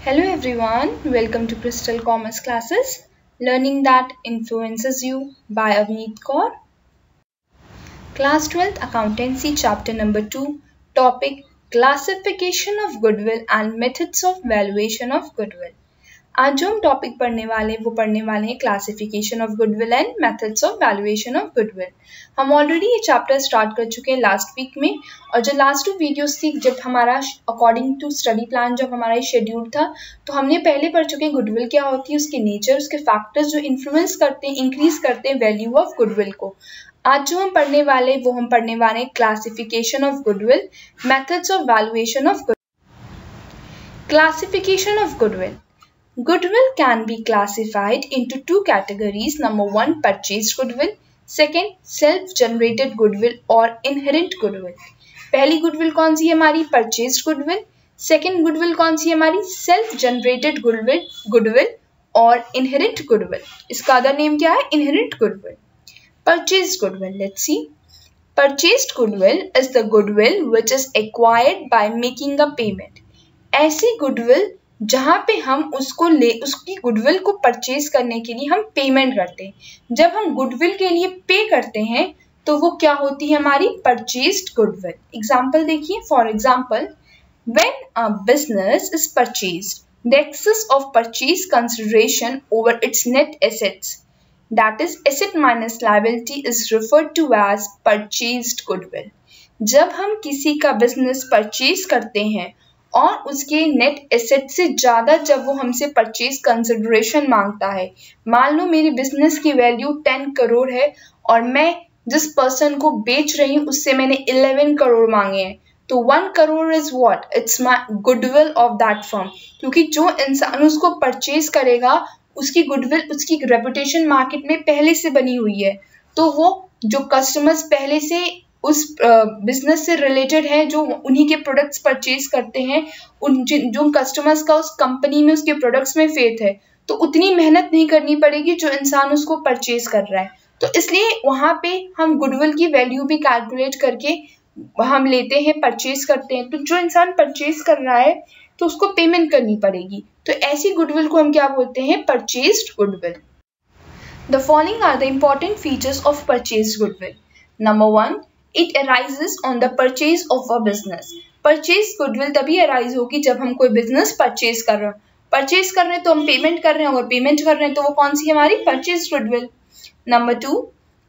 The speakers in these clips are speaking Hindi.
Hello everyone, welcome to Crystal Commerce Classes, Learning That Influences You by Avneet Kaur. Class 12th Accountancy Chapter Number 2, Topic Classification of Goodwill and Methods of Valuation of Goodwill. आज जो हम टॉपिक पढ़ने वाले हैं classification of goodwill and methods of valuation of goodwill. हम ऑलरेडी ये चैप्टर स्टार्ट कर चुके हैं लास्ट वीक में, और जो लास्ट 2 वीडियोस थी जब हमारा अकॉर्डिंग टू स्टडी प्लान जब हमारा शेड्यूल था, तो हमने पहले पढ़ चुके हैं गुडविल क्या होती है, उसके नेचर, उसके फैक्टर्स जो इन्फ्लुएंस करते हैं, इंक्रीज करते हैं वैल्यू ऑफ गुडविल को। आज जो हम पढ़ने वाले हैं classification of goodwill, methods of valuation of goodwill. Classification of goodwill. Goodwill can be classified into 2 categories. Number 1, purchased goodwill. Second, self-generated goodwill or inherent goodwill. पहली goodwill कौन सी है हमारी? Purchased goodwill. Second goodwill कौन सी है हमारी? Self-generated goodwill और inherent goodwill. इसका other name क्या है? Inherent goodwill. Purchased goodwill. Let's see. Purchased goodwill is the goodwill which is acquired by making a payment. ऐसी goodwill जहाँ पे हम उसकी गुडविल को परचेज करने के लिए हम पेमेंट करते हैं। जब हम गुडविल के लिए पे करते हैं तो वो क्या होती है हमारी? Purchased goodwill. एग्जाम्पल देखिए, for example, when a business is purchased the excess of purchase consideration over its net assets, that is asset minus liability, is referred to as purchased goodwill. जब हम किसी का बिजनेस परचेज करते हैं और उसके नेट एसेट से ज़्यादा जब वो हमसे परचेज कंसिडरेशन मांगता है, मान लो मेरी बिजनेस की वैल्यू 10 करोड़ है और मैं जिस पर्सन को बेच रही हूँ उससे मैंने 11 करोड़ मांगे हैं, तो 1 crore is what? It's my goodwill of that firm. क्योंकि जो इंसान उसको परचेज करेगा उसकी गुडविल, उसकी रेपुटेशन मार्केट में पहले से बनी हुई है, तो वो जो कस्टमर्स पहले से उस बिजनेस से रिलेटेड है, जो उन्हीं के प्रोडक्ट्स परचेज करते हैं, जो कस्टमर्स का उस कंपनी में उसके प्रोडक्ट्स में फेथ है, तो उतनी मेहनत नहीं करनी पड़ेगी जो इंसान उसको परचेज कर रहा है। तो इसलिए वहाँ पे हम गुडविल की वैल्यू भी कैलकुलेट करके हम लेते हैं, परचेज करते हैं। तो जो इंसान परचेज कर रहा है तो उसको पेमेंट करनी पड़ेगी, तो ऐसी गुडविल को हम क्या बोलते हैं? Purchased goodwill. The following are the important features of purchased goodwill. Number 1, It arises on the purchase of a business. Purchase goodwill तभी arise होगी जब हम कोई business purchase कर रहे हैं। Purchase कर रहे हैं तो हम payment कर रहे हैं, और payment कर रहे हैं तो वो कौन सी है हमारी? Purchase goodwill. Number 2,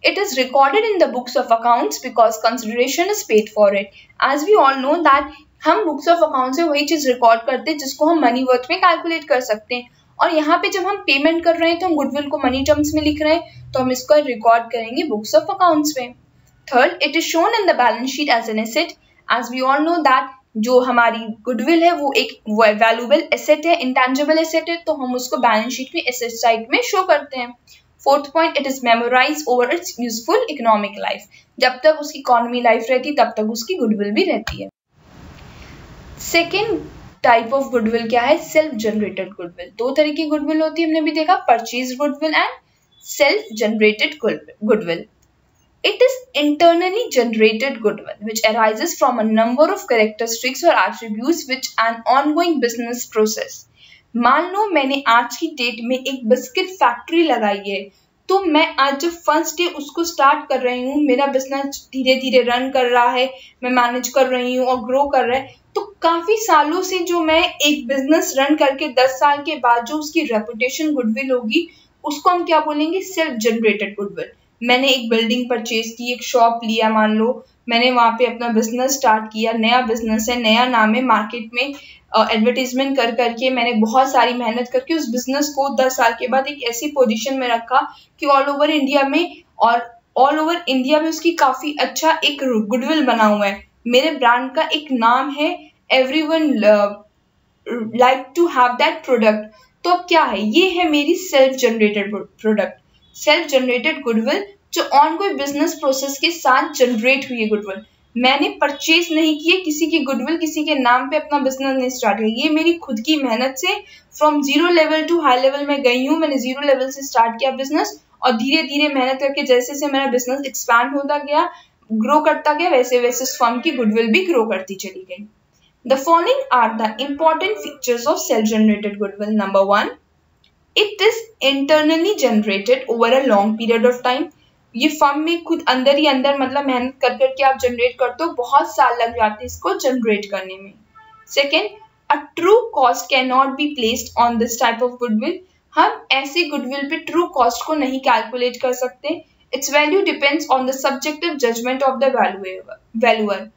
it is recorded in the books of accounts because consideration is paid for it. As we all know that हम books of accounts से वही चीज record करते हैं जिसको हम money worth में calculate कर सकते हैं, और यहाँ पे जब हम पेमेंट कर रहे हैं तो हम गुडविल को मनी टर्म्स में लिख रहे हैं, तो हम इसको रिकॉर्ड करेंगे बुक्स ऑफ अकाउंट्स में। Third, it is shown in the balance sheet as an asset. As we all know that जो हमारी गुडविल है वो एक वैल्यूएबल एसेट है, इंटेंजिबल एसेट है, तो हम उसको बैलेंस शीट में एसेट साइड में शो करते हैं। Fourth point, it is memorise over its useful economic life. जब तक उसकी इकोनॉमी लाइफ रहती तब तक उसकी गुडविल भी रहती है। सेकेंड टाइप ऑफ गुडविल क्या है? Self generated goodwill. 2 तरह की गुडविल होती है, हमने भी देखा, purchase goodwill and self generated goodwill. It is internally generated goodwill which arises from a number of characteristics or attributes which an ongoing business process. मान लो मैंने आज की डेट में एक बिस्किट फैक्ट्री लगाई है, तो मैं आज जो फर्स्ट डे उसको स्टार्ट कर रही हूँ, मेरा बिजनेस धीरे धीरे रन कर रहा है, मैं मैनेज कर रही हूँ और ग्रो कर रहा है, तो काफ़ी सालों से जो मैं एक बिजनेस रन करके 10 साल के बाद जो उसकी रेपुटेशन गुडविल होगी उसको हम क्या बोलेंगे? Self generated goodwill. मैंने एक बिल्डिंग परचेज की, एक शॉप लिया, मान लो मैंने वहाँ पे अपना बिजनेस स्टार्ट किया, नया बिजनेस है, नया नाम है, मार्केट में एडवर्टीजमेंट कर करके मैंने बहुत सारी मेहनत करके उस बिजनेस को 10 साल के बाद एक ऐसी पोजीशन में रखा कि ऑल ओवर इंडिया में उसकी काफ़ी अच्छा एक गुडविल बना हुआ है, मेरे ब्रांड का एक नाम है, everyone like to have that product. तो अब क्या है? ये है मेरी self generated product, self generated goodwill, जो ऑन कोई बिजनेस प्रोसेस के साथ जनरेट हुई है गुडविल। मैंने परचेज नहीं किए किसी की गुडविल, किसी के नाम पे अपना बिजनेस नहीं स्टार्ट किया, ये मेरी खुद की मेहनत से from 0 level to high level में गई हूँ। मैंने 0 लेवल से स्टार्ट किया बिजनेस, और धीरे धीरे मेहनत करके जैसे जैसे मेरा बिजनेस एक्सपैंड होता गया, ग्रो करता गया, वैसे वैसे फर्म की गुडविल भी ग्रो करती चली गई। The following are the important features of self-generated goodwill. Number 1, it is internally generated over a long period of time. ये फर्म में खुद अंदर ही अंदर मतलब मेहनत कर करके आप जनरेट करते हो, बहुत साल लग जाते हैं इसको जनरेट करने में. Second, a true cost can not be placed on this type of goodwill. हम ऐसे गुडविल पे ट्रू कॉस्ट को नहीं कैलकुलेट कर सकते. It's value depends on the subjective judgement of the valuer.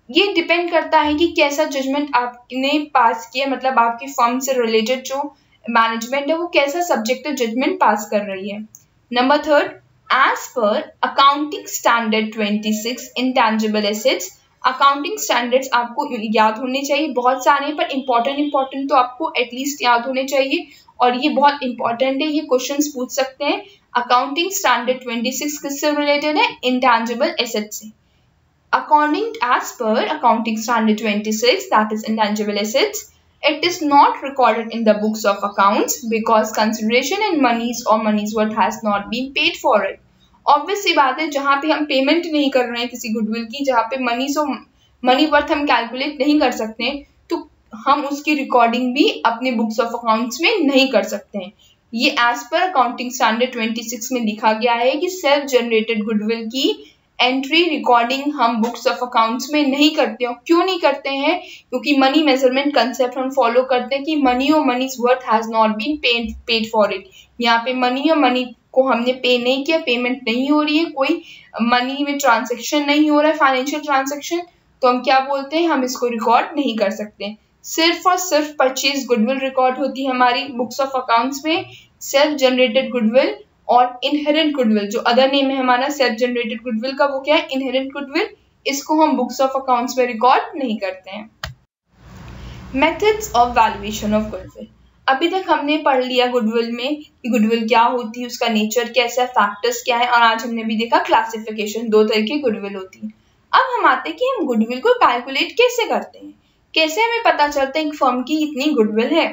ये डिपेंड करता है कि कैसा जजमेंट आपने पास किया, मतलब आपकी फर्म से रिलेटेड जो मैनेजमेंट है वो कैसा सब्जेक्टिव जजमेंट पास कर रही है. Number 3, as per accounting standard 26 intangible assets. Accounting standards आपको याद होने चाहिए, बहुत सारे पर इंपॉर्टेंट तो आपको एटलीस्ट याद होने चाहिए, और ये बहुत इंपॉर्टेंट है, ये क्वेश्चंस पूछ सकते हैं. अकाउंटिंग स्टैंडर्ड 26 किससे रिलेटेड है? इंटेंजिबल एसेट से. According as per accounting standard 26, that is intangible assets, it is not recorded in the books of accounts because consideration in monies or money's worth has not been paid for it. Obvious सी बात है, जहाँ पे हम पेमेंट नहीं कर रहे हैं किसी गुडविल की, जहाँ पे मनी वर्थ हम कैलकुलेट नहीं कर सकते, तो हम उसकी रिकॉर्डिंग भी अपने बुक्स ऑफ अकाउंट्स में नहीं कर सकते हैं. ये एज पर अकाउंटिंग स्टैंडर्ड 26 में लिखा गया है कि सेल्फ जनरेटेड गुडविल की एंट्री रिकॉर्डिंग हम बुक्स ऑफ अकाउंट्स में नहीं करते हो. क्यों नहीं करते हैं? क्योंकि मनी मेजरमेंट कंसेप्ट हम फॉलो करते हैं कि मनी और money's worth has not been paid for it. यहाँ पे मनी और मनी को हमने पे नहीं किया, पेमेंट नहीं हो रही है, कोई मनी में ट्रांजेक्शन नहीं हो रहा है, फाइनेंशियल ट्रांजेक्शन, तो हम क्या बोलते हैं, हम इसको रिकॉर्ड नहीं कर सकते. सिर्फ और सिर्फ परचेज गुडविल रिकॉर्ड होती है हमारी बुक्स ऑफ अकाउंट्स में. सेल्फ जनरेटेड गुडविल और इनहेरेंट गुडविल, जो अदर नेम है हमारा सेल्फ जनरेटेड गुडविल का, वो क्या है? Inherent goodwill. इसको हम बुक्स ऑफ अकाउंट्स में रिकॉर्ड नहीं करते हैं. Methods of valuation of goodwill. अभी तक हमने पढ़ लिया गुडविल में कि गुडविल क्या होती है, उसका नेचर कैसा है, फैक्टर्स क्या है, और आज हमने भी देखा क्लासिफिकेशन, 2 तरह की गुडविल होती है. अब हम आते हैं कि हम गुडविल को कैलकुलेट कैसे करते हैं, कैसे हमें पता चलता है एक फर्म की इतनी गुडविल है.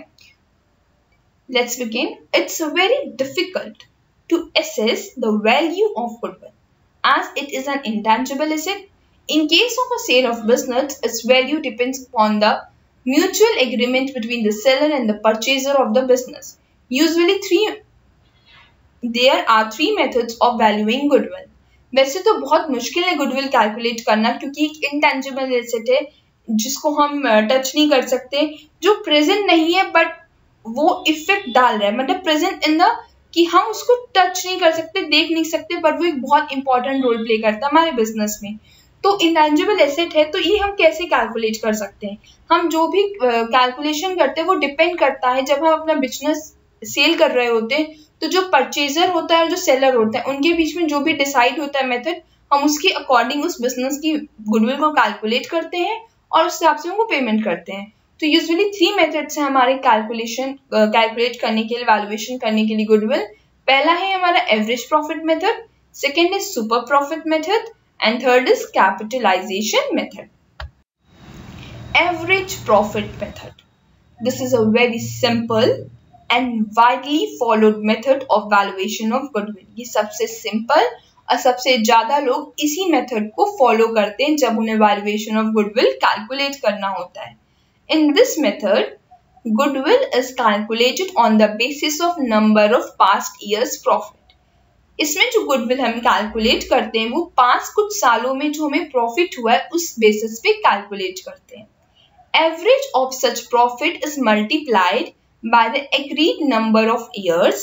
Let's begin. It's very difficult to assess the value of goodwill as it is an intangible asset. In case of a sale of business, its value depends upon the mutual agreement between the seller and the purchaser of the business. Usually there are 3 methods of valuing goodwill. वैसे तो बहुत मुश्किल है गुडविल कैलकुलेट करना, क्योंकि एक इंटेंजिबल एसेट है जिसको हम टच नहीं कर सकते, जो प्रेजेंट नहीं है बट वो इफेक्ट डाल रहा है, मतलब प्रेजेंट इन द कि हम उसको टच नहीं कर सकते, देख नहीं सकते, बट वो एक बहुत इंपॉर्टेंट रोल प्ले करता है हमारे बिजनेस में. तो इंटेंजिबल एसेट है, तो ये हम कैसे कैलकुलेट कर सकते हैं? हम जो भी कैलकुलेशन करते हैं वो डिपेंड करता है, जब हम अपना बिजनेस सेल कर रहे होते हैं तो जो परचेजर होता है और जो सेलर होता है उनके बीच में जो भी डिसाइड होता है मेथड, हम उसके अकॉर्डिंग उस बिजनेस की गुडविल को कैलकुलेट करते हैं और उस हिसाब से उनको पेमेंट करते हैं. तो यूजुअली 3 मेथड्स हैं हमारे कैलकुलेट करने के लिए, वैल्यूएशन करने के लिए गुडविल. पहला है हमारा average profit method, second is super profit method, and third is capitalisation method. Average profit method. This is a very simple and widely followed method of valuation of goodwill. ये सबसे सिंपल और सबसे ज्यादा लोग इसी मेथड को फॉलो करते हैं जब उन्हें वैल्यूएशन ऑफ गुडविल कैलकुलेट करना होता है. In this method, goodwill is calculated on the basis of number of past years profit. इसमें जो गुडविल हम कैलकुलेट करते हैं वो कुछ सालों में जो हमें प्रॉफिट हुआ है उस बेसिस पे कैलकुलेट करते हैं. Average of such profit is multiplied by the agreed number of years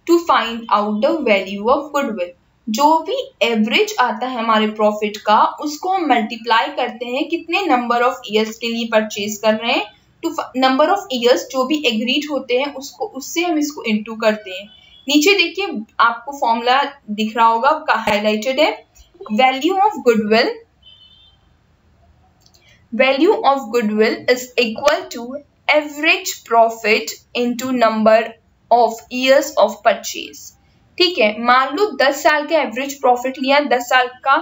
to find out the value of goodwill. जो भी एवरेज आता है हमारे प्रॉफिट का, उसको हम मल्टीप्लाई करते हैं कितने नंबर ऑफ ईयर्स के लिए परचेज कर रहे हैं, टू नंबर ऑफ ईयर्स जो भी एग्रीड होते हैं उसको, उससे हम इसको इनटू करते हैं. नीचे देखिए आपको फॉर्मूला दिख रहा होगा, हाईलाइटेड है. Value of goodwill is equal to average profit into number of years of purchase. ठीक है, मान लो 10 साल का एवरेज प्रॉफिट लिया, 10 साल का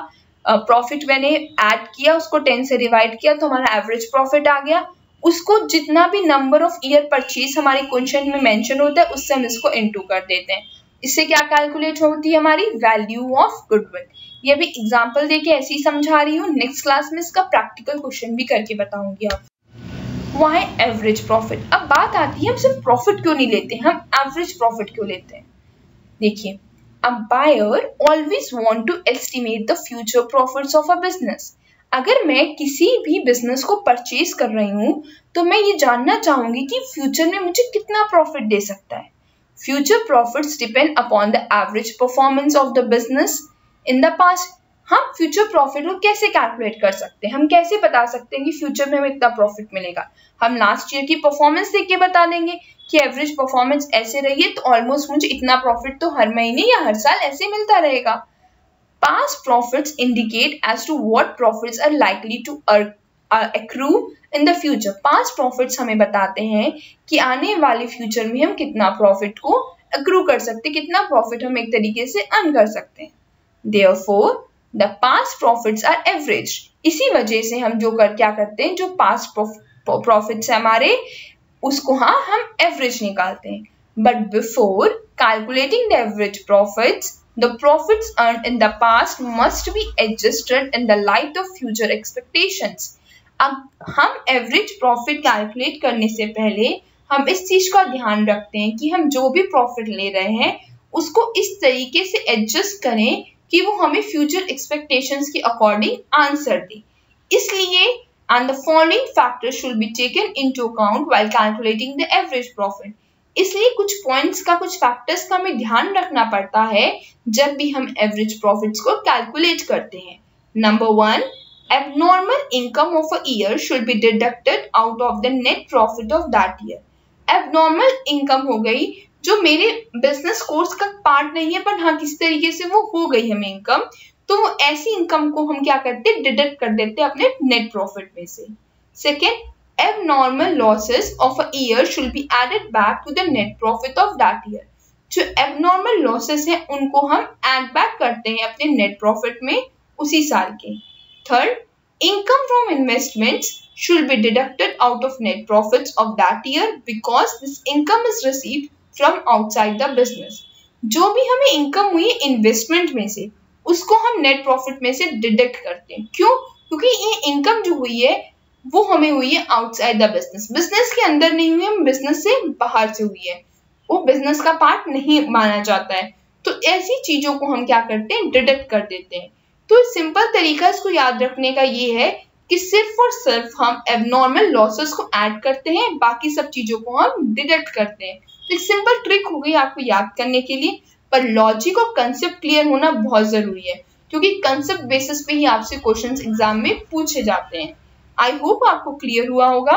प्रॉफिट मैंने ऐड किया, उसको 10 से डिवाइड किया तो हमारा एवरेज प्रॉफिट आ गया. उसको जितना भी नंबर ऑफ ईयर परचेज हमारे क्वेश्चन में मेंशन होता है उससे हम इसको इनटू कर देते हैं. इससे क्या कैलकुलेट होती है हमारी वैल्यू ऑफ गुडविल. ये भी एग्जांपल देके ऐसे ही समझा रही हूँ, नेक्स्ट क्लास में इसका प्रैक्टिकल क्वेश्चन भी करके बताऊंगी आप. Why average profit? अब बात आती है हम सिर्फ प्रॉफिट क्यों नहीं लेते, हम एवरेज प्रॉफिट क्यों लेते हैं? देखिए, a buyer always want to estimate the future profits of a business. अगर मैं किसी भी बिजनेस को परचेज कर रही हूँ तो मैं ये जानना चाहूंगी कि फ्यूचर में मुझे कितना प्रॉफिट दे सकता है. Future profits depend upon the average performance of the business in the past. हम फ्यूचर प्रॉफिट को कैसे कैलकुलेट कर सकते हैं, हम कैसे बता सकते हैं कि फ्यूचर में हमें इतना प्रॉफिट मिलेगा? हम लास्ट ईयर की परफॉर्मेंस देख के बता देंगे कि एवरेज परफॉर्मेंस ऐसे रही है तो ऑलमोस्ट मुझे इतना प्रॉफिट तो हर महीने या हर साल ऐसे मिलता रहेगा. Past profits indicate as to what profits are likely to accrue in the future. Past profits हमें बताते हैं कि आने वाले फ्यूचर में हम कितना प्रॉफिट को accrue कर सकते हैं, कितना प्रॉफिट हम एक तरीके से अर्न कर सकते हैं. Therefore, the past profits are average. इसी वजह से हम क्या करते हैं, जो पास्ट प्रॉफिट्स है हमारे, उसको हम एवरेज निकालते हैं. But before calculating the average profits, the profits earned in the past must be adjusted in the light of future expectations. अब हम एवरेज प्रॉफिट कैलकुलेट करने से पहले हम इस चीज का ध्यान रखते हैं कि हम जो भी प्रॉफिट ले रहे हैं उसको इस तरीके से एडजस्ट करें कि वो हमें फ्यूचर एक्सपेक्टेशंस के अकॉर्डिंग आंसर दे. इसलिए and the following factors should be taken into account while calculating the average profit. इसलिए कुछ पॉइंट्स का, कुछ फैक्टर्स का हमें ध्यान रखना पड़ता है जब भी हम एवरेज प्रॉफिट्स को कैलकुलेट करते हैं. Number 1, abnormal income of a year should be deducted out of the net profit of that year. abnormal income हो गई जो मेरे बिजनेस कोर्स का पार्ट नहीं है, पर हाँ किसी तरीके से वो हो गई हमें इनकम, तो वो ऐसी इनकम को हम क्या करते हैं, डिडक्ट कर देते हैं अपने नेट प्रॉफिट में से. Second, abnormal losses of a year should be added back to the net profit of that year. जो abnormal losses हैं उनको हम add back करते हैं अपने net profit में उसी साल के. Third, income from investments should be deducted out of net profits of that year because this income is received from outside the business. जो भी हमें इनकम हुई है इन्वेस्टमेंट में से उसको हम नेट प्रॉफिट में से डिडक्ट करते हैं. क्यों? क्योंकि ये इनकम जो हुई है वो हमें हुई है आउटसाइड द बिजनेस. बिजनेस के अंदर नहीं हुई है, बिजनेस से बाहर से हुई है, वो बिजनेस का पार्ट नहीं माना जाता है. तो ऐसी चीजों को हम क्या करते हैं, डिडक्ट कर देते हैं. तो सिंपल तरीका इसको याद रखने का ये है कि सिर्फ और सिर्फ हम एबनॉर्मल लॉसेस को ऐड करते हैं, बाकी सब चीजों को हम डिडक्ट करते हैं. तो एक सिंपल ट्रिक हो गई आपको याद करने के लिए, पर लॉजिक और कंसेप्ट क्लियर होना बहुत जरूरी है क्योंकि कंसेप्ट बेसिस पे ही आपसे क्वेश्चंस एग्जाम में पूछे जाते हैं. आई होप आपको क्लियर हुआ होगा.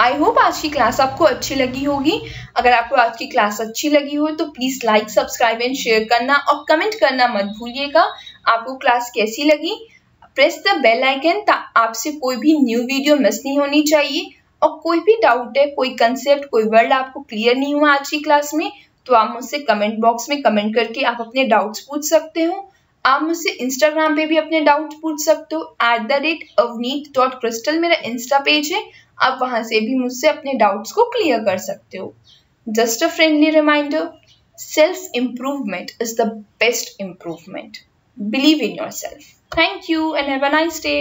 आई होप आज की क्लास आपको अच्छी लगी होगी. अगर आपको आज की क्लास अच्छी लगी हो तो please like, subscribe and share करना और कमेंट करना मत भूलिएगा. आपको क्लास कैसी लगी? प्रेस द बेल आइकन, आपसे कोई भी न्यू वीडियो मिस नहीं होनी चाहिए. और कोई भी डाउट है, कोई कंसेप्ट, कोई वर्ड आपको क्लियर नहीं हुआ आज की क्लास में, तो आप मुझसे कमेंट बॉक्स में कमेंट करके आप अपने डाउट्स पूछ सकते हो. आप मुझसे इंस्टाग्राम पे भी अपने डाउट्स पूछ सकते हो. @avneet.crystal मेरा इंस्टा पेज है, आप वहां से भी मुझसे अपने डाउट्स को क्लियर कर सकते हो. Just a friendly reminder, self improvement is the best improvement. Believe in yourself. Thank you and have a nice day.